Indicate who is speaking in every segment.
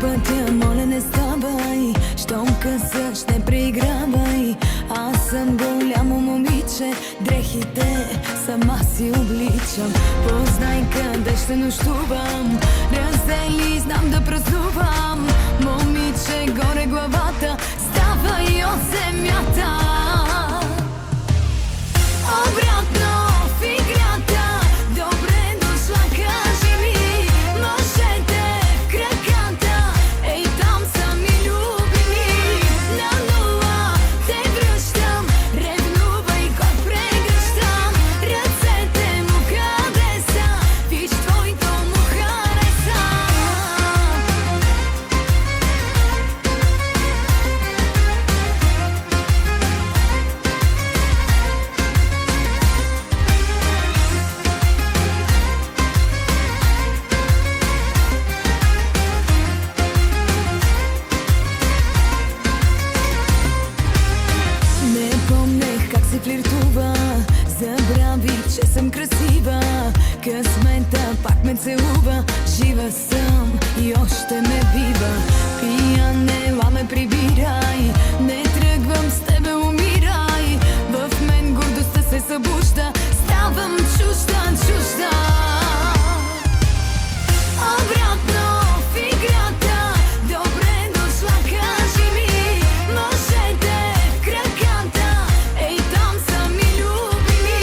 Speaker 1: пътя, моля не ставай. Щом късаш, не преигравай. Аз съм голямо момиче, дрехите сама си обличам. Познай къде ще нощувам, раздели, знам да празнувам. Момиче, горе главата, ставай от земята. Обратно в играта, добре дошла, кажи ми. Ножете в краката, ей там са ми любими. На нула те връщам, ревнувай кой прегръщам. Ръцете му къде са, виж твоето му хареса. Не помнех как се флиртува, забравих, че съм красива. Късмета пак ме целува, жива съм и още ме бива. Пиян, ела ме прибирай, не тръгвам с тебе, умирай. В мен гордостта се събужда, ставам чужда, чужда. Обратно в играта, добре дошла, кажи ми. Ножете в краката, ей там са ми любими.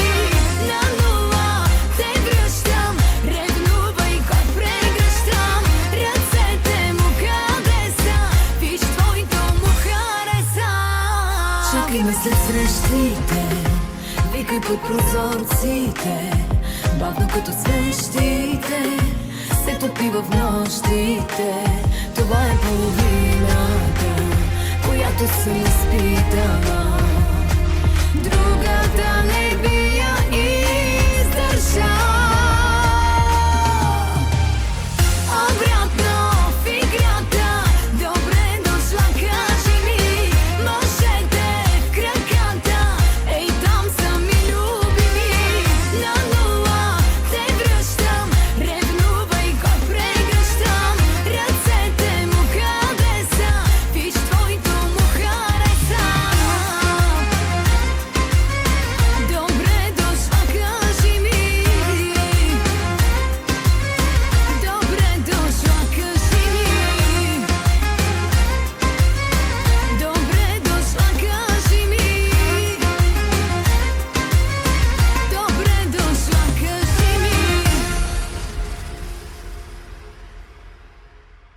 Speaker 1: На нула те връщам, ревнувай кой прегръщам. Ръцете му къде са, виж твоето му хареса. Чакай ме след срещите, викай под прозорците, бавно като свещите се топи в нощите. Това е половината, която съм изпитала.